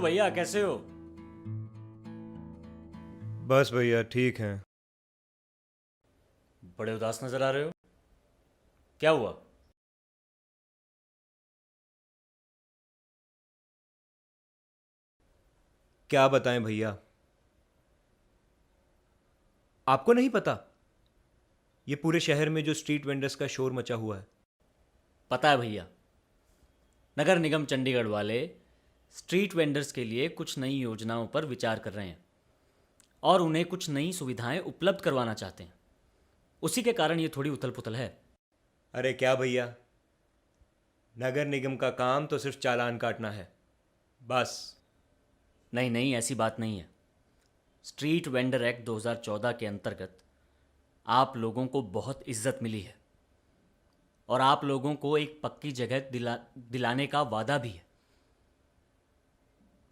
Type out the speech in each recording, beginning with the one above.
भैया, कैसे हो? बस भैया ठीक हैं। बड़े उदास नजर आ रहे हो। क्या हुआ? क्या बताएं भैया, आपको नहीं पता ये पूरे शहर में जो स्ट्रीट वेंडर्स का शोर मचा हुआ है। पता है भैया, नगर निगम चंडीगढ़ वाले स्ट्रीट वेंडर्स के लिए कुछ नई योजनाओं पर विचार कर रहे हैं और उन्हें कुछ नई सुविधाएं उपलब्ध करवाना चाहते हैं। उसी के कारण ये थोड़ी उथल पुथल है। अरे क्या भैया, नगर निगम का काम तो सिर्फ चालान काटना है, बस। नहीं नहीं, ऐसी बात नहीं है। स्ट्रीट वेंडर एक्ट 2014 के अंतर्गत आप लोगों को बहुत इज्जत मिली है और आप लोगों को एक पक्की जगह दिलाने का वादा भी है,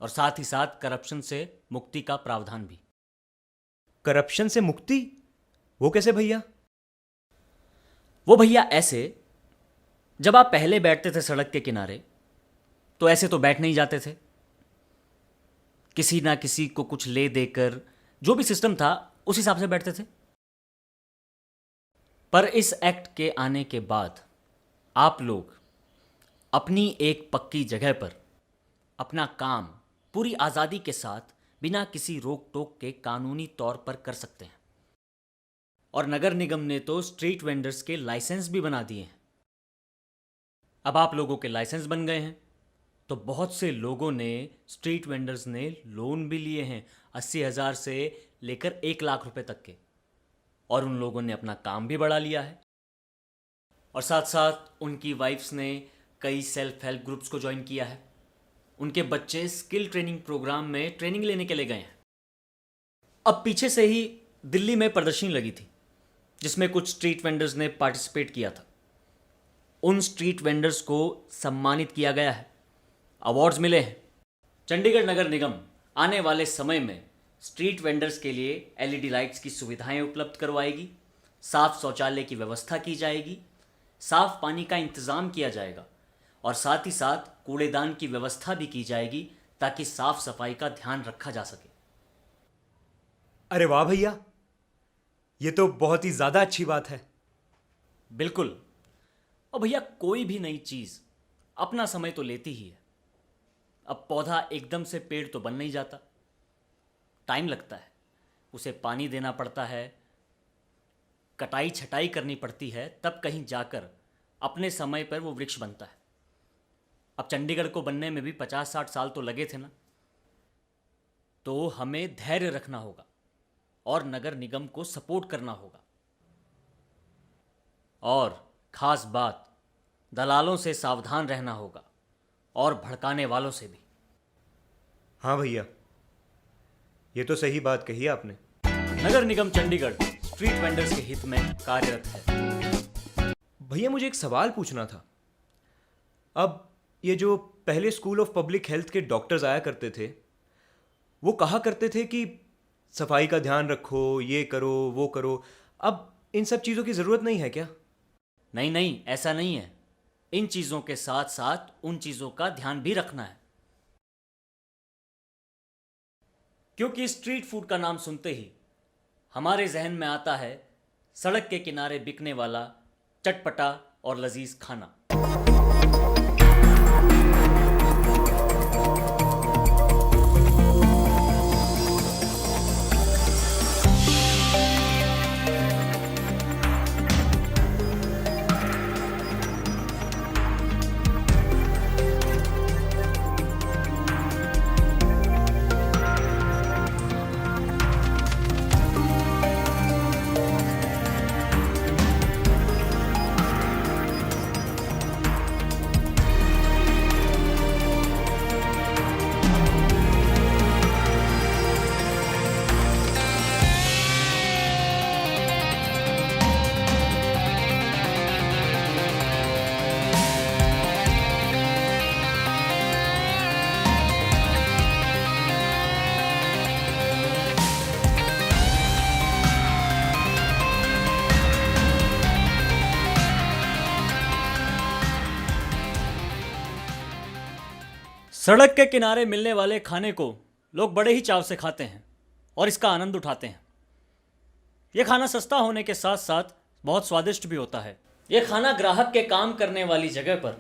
और साथ ही साथ करप्शन से मुक्ति का प्रावधान भी। करप्शन से मुक्ति? वो कैसे भैया? वो भैया ऐसे, जब आप पहले बैठते थे सड़क के किनारे तो ऐसे तो बैठ नहीं जाते थे। किसी ना किसी को कुछ ले देकर, जो भी सिस्टम था उस हिसाब से बैठते थे। पर इस एक्ट के आने के बाद आप लोग अपनी एक पक्की जगह पर अपना काम पूरी आज़ादी के साथ बिना किसी रोक टोक के कानूनी तौर पर कर सकते हैं। और नगर निगम ने तो स्ट्रीट वेंडर्स के लाइसेंस भी बना दिए हैं। अब आप लोगों के लाइसेंस बन गए हैं तो बहुत से लोगों ने, स्ट्रीट वेंडर्स ने लोन भी लिए हैं, 80,000 से लेकर 1 लाख रुपए तक के। और उन लोगों ने अपना काम भी बढ़ा लिया है। और साथ साथ उनकी वाइफ्स ने कई सेल्फ हेल्प ग्रुप्स को ज्वाइन किया है। उनके बच्चे स्किल ट्रेनिंग प्रोग्राम में ट्रेनिंग लेने के लिए गए हैं। अब पीछे से ही दिल्ली में प्रदर्शनी लगी थी जिसमें कुछ स्ट्रीट वेंडर्स ने पार्टिसिपेट किया था। उन स्ट्रीट वेंडर्स को सम्मानित किया गया है, अवार्ड्स मिले हैं। चंडीगढ़ नगर निगम आने वाले समय में स्ट्रीट वेंडर्स के लिए एलईडी लाइट्स की सुविधाएं उपलब्ध करवाएगी, साफ शौचालय की व्यवस्था की जाएगी, साफ पानी का इंतज़ाम किया जाएगा और साथ ही साथ कूड़ेदान की व्यवस्था भी की जाएगी ताकि साफ सफाई का ध्यान रखा जा सके। अरे वाह भैया, ये तो बहुत ही ज़्यादा अच्छी बात है। बिल्कुल। और भैया, कोई भी नई चीज़ अपना समय तो लेती ही है। अब पौधा एकदम से पेड़ तो बन नहीं जाता, टाइम लगता है, उसे पानी देना पड़ता है, कटाई छटाई करनी पड़ती है, तब कहीं जाकर अपने समय पर वो वृक्ष बनता है। अब चंडीगढ़ को बनने में भी 50-60 साल तो लगे थे ना। तो हमें धैर्य रखना होगा और नगर निगम को सपोर्ट करना होगा। और खास बात, दलालों से सावधान रहना होगा और भड़काने वालों से भी। हाँ भैया, ये तो सही बात कही आपने। नगर निगम चंडीगढ़ स्ट्रीट वेंडर्स के हित में कार्यरत है। भैया मुझे एक सवाल पूछना था। अब ये जो पहले स्कूल ऑफ पब्लिक हेल्थ के डॉक्टर्स आया करते थे, वो कहा करते थे कि सफाई का ध्यान रखो, ये करो वो करो। अब इन सब चीज़ों की ज़रूरत नहीं है क्या? नहीं नहीं, ऐसा नहीं है। इन चीज़ों के साथ साथ उन चीज़ों का ध्यान भी रखना है, क्योंकि स्ट्रीट फूड का नाम सुनते ही हमारे जहन में आता है सड़क के किनारे बिकने वाला चटपटा और लजीज खाना। सड़क के किनारे मिलने वाले खाने को लोग बड़े ही चाव से खाते हैं और इसका आनंद उठाते हैं। यह खाना सस्ता होने के साथ साथ बहुत स्वादिष्ट भी होता है। यह खाना ग्राहक के काम करने वाली जगह पर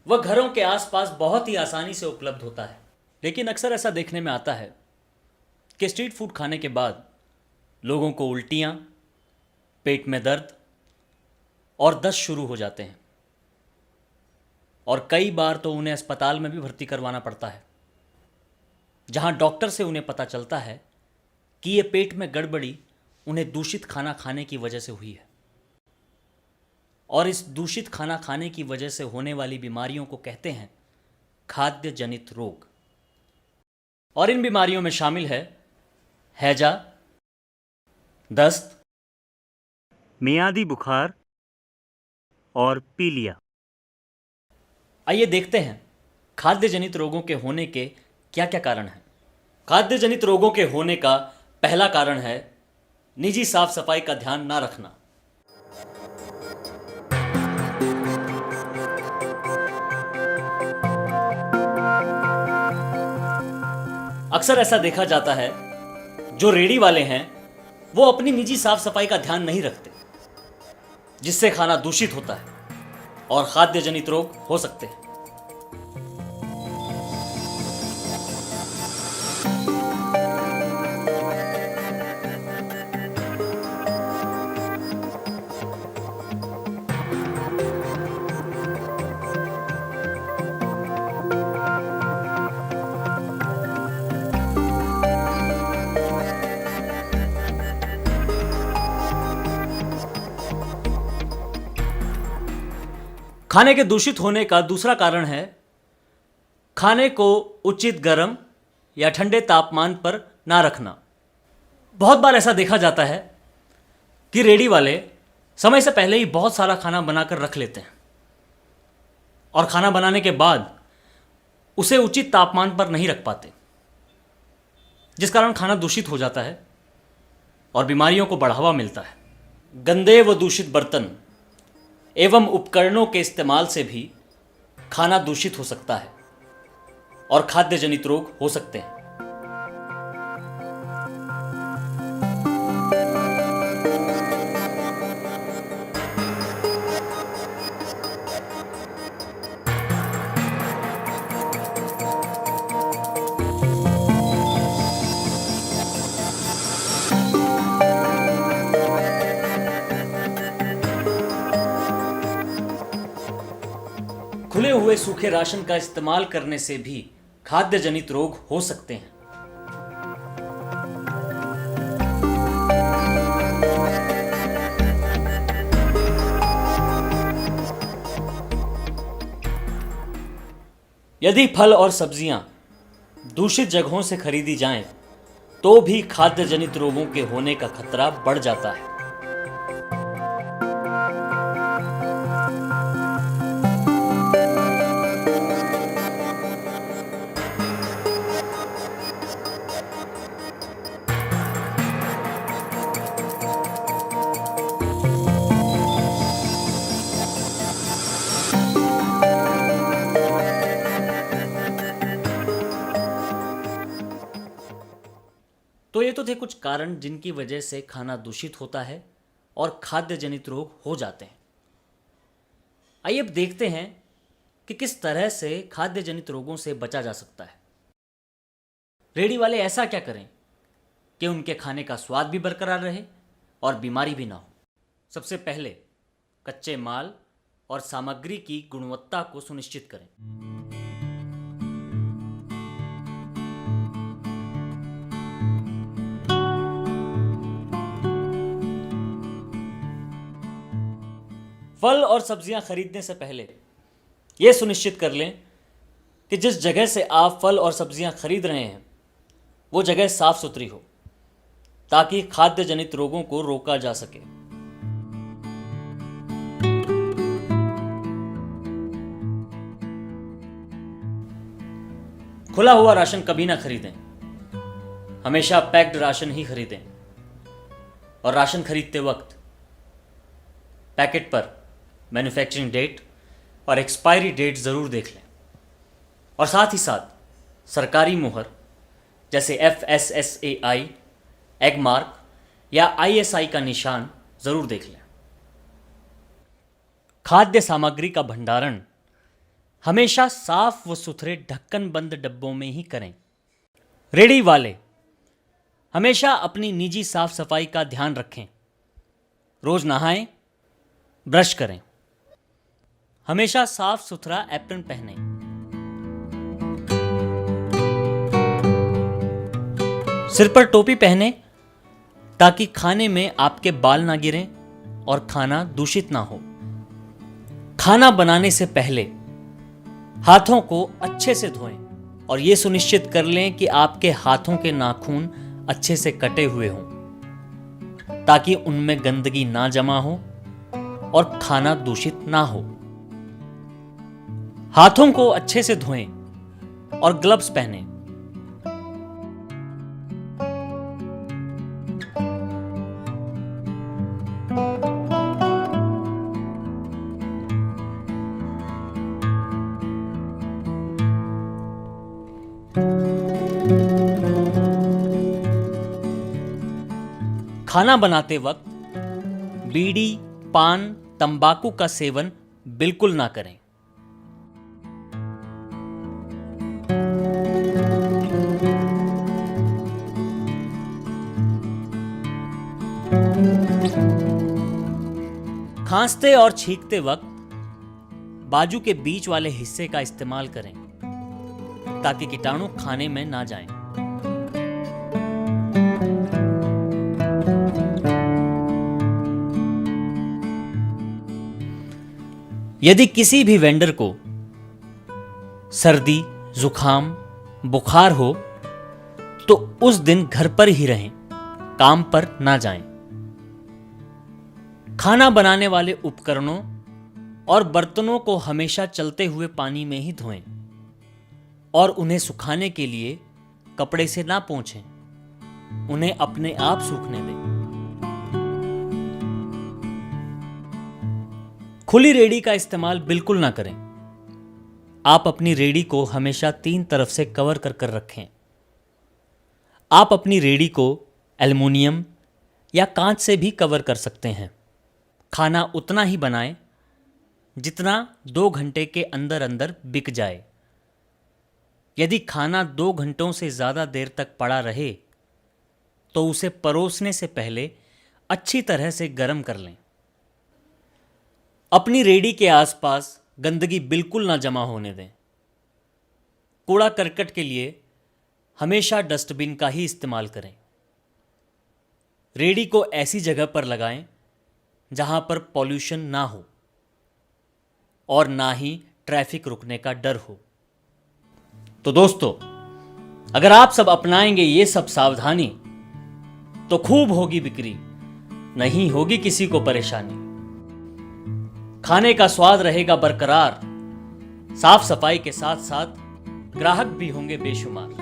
व घरों के आसपास बहुत ही आसानी से उपलब्ध होता है। लेकिन अक्सर ऐसा देखने में आता है कि स्ट्रीट फूड खाने के बाद लोगों को उल्टियाँ, पेट में दर्द और दस्त शुरू हो जाते हैं और कई बार तो उन्हें अस्पताल में भी भर्ती करवाना पड़ता है, जहां डॉक्टर से उन्हें पता चलता है कि ये पेट में गड़बड़ी उन्हें दूषित खाना खाने की वजह से हुई है। और इस दूषित खाना खाने की वजह से होने वाली बीमारियों को कहते हैं खाद्य जनित रोग। और इन बीमारियों में शामिल है हैजा, दस्त, मियादी बुखार और पीलिया। आइए देखते हैं खाद्य जनित रोगों के होने के क्या क्या कारण हैं। खाद्य जनित रोगों के होने का पहला कारण है निजी साफ सफाई का ध्यान ना रखना। अक्सर ऐसा देखा जाता है जो रेडी वाले हैं वो अपनी निजी साफ सफाई का ध्यान नहीं रखते, जिससे खाना दूषित होता है और खाद्य जनित रोग हो सकते हैं। खाने के दूषित होने का दूसरा कारण है खाने को उचित गर्म या ठंडे तापमान पर ना रखना। बहुत बार ऐसा देखा जाता है कि रेडी वाले समय से पहले ही बहुत सारा खाना बनाकर रख लेते हैं और खाना बनाने के बाद उसे उचित तापमान पर नहीं रख पाते, जिस कारण खाना दूषित हो जाता है और बीमारियों को बढ़ावा मिलता है। गंदे व दूषित बर्तन एवं उपकरणों के इस्तेमाल से भी खाना दूषित हो सकता है और खाद्य जनित रोग हो सकते हैं। खुले हुए सूखे राशन का इस्तेमाल करने से भी खाद्य जनित रोग हो सकते हैं। यदि फल और सब्जियां दूषित जगहों से खरीदी जाएं, तो भी खाद्य जनित रोगों के होने का खतरा बढ़ जाता है। तो ये तो थे कुछ कारण जिनकी वजह से खाना दूषित होता है और खाद्य जनित रोग हो जाते हैं। आइए अब देखते हैं कि किस तरह से खाद्य जनित रोगों से बचा जा सकता है। रेडी वाले ऐसा क्या करें कि उनके खाने का स्वाद भी बरकरार रहे और बीमारी भी ना हो। सबसे पहले कच्चे माल और सामग्री की गुणवत्ता को सुनिश्चित करें। फल और सब्जियां खरीदने से पहले यह सुनिश्चित कर लें कि जिस जगह से आप फल और सब्जियां खरीद रहे हैं वो जगह साफ सुथरी हो, ताकि खाद्य जनित रोगों को रोका जा सके। खुला हुआ राशन कभी ना खरीदें, हमेशा पैक्ड राशन ही खरीदें। और राशन खरीदते वक्त पैकेट पर मैन्युफैक्चरिंग डेट और एक्सपायरी डेट ज़रूर देख लें। और साथ ही साथ सरकारी मुहर जैसे FSSAI, एग मार्क या ISI का निशान ज़रूर देख लें। खाद्य सामग्री का भंडारण हमेशा साफ व सुथरे ढक्कन बंद डब्बों में ही करें। रेडी वाले हमेशा अपनी निजी साफ सफाई का ध्यान रखें। रोज नहाएं, ब्रश करें। हमेशा साफ सुथरा एप्रन पहनें। सिर पर टोपी पहने ताकि खाने में आपके बाल ना गिरें और खाना दूषित ना हो। खाना बनाने से पहले हाथों को अच्छे से धोएं और यह सुनिश्चित कर लें कि आपके हाथों के नाखून अच्छे से कटे हुए हों ताकि उनमें गंदगी ना जमा हो और खाना दूषित ना हो। हाथों को अच्छे से धोएं और ग्लव्स पहनें। खाना बनाते वक्त बीड़ी, पान, तंबाकू का सेवन बिल्कुल ना करें। खांसते और छींकते वक्त बाजू के बीच वाले हिस्से का इस्तेमाल करें ताकि कीटाणु खाने में ना जाएं। यदि किसी भी वेंडर को सर्दी, जुखाम, बुखार हो तो उस दिन घर पर ही रहें, काम पर ना जाएं। खाना बनाने वाले उपकरणों और बर्तनों को हमेशा चलते हुए पानी में ही धोएं और उन्हें सुखाने के लिए कपड़े से ना पोंछें, उन्हें अपने आप सूखने दें। खुली रेडी का इस्तेमाल बिल्कुल ना करें। आप अपनी रेडी को हमेशा 3 तरफ से कवर कर रखें। आप अपनी रेडी को एल्युमिनियम या कांच से भी कवर कर सकते हैं। खाना उतना ही बनाएं जितना 2 घंटे के अंदर अंदर बिक जाए। यदि खाना 2 घंटों से ज़्यादा देर तक पड़ा रहे तो उसे परोसने से पहले अच्छी तरह से गर्म कर लें। अपनी रेडी के आसपास गंदगी बिल्कुल ना जमा होने दें। कूड़ा करकट के लिए हमेशा डस्टबिन का ही इस्तेमाल करें। रेडी को ऐसी जगह पर लगाएं जहां पर पॉल्यूशन ना हो और ना ही ट्रैफिक रुकने का डर हो। तो दोस्तों, अगर आप सब अपनाएंगे ये सब सावधानी तो खूब होगी बिक्री, नहीं होगी किसी को परेशानी। खाने का स्वाद रहेगा बरकरार, साफ सफाई के साथ साथ ग्राहक भी होंगे बेशुमार।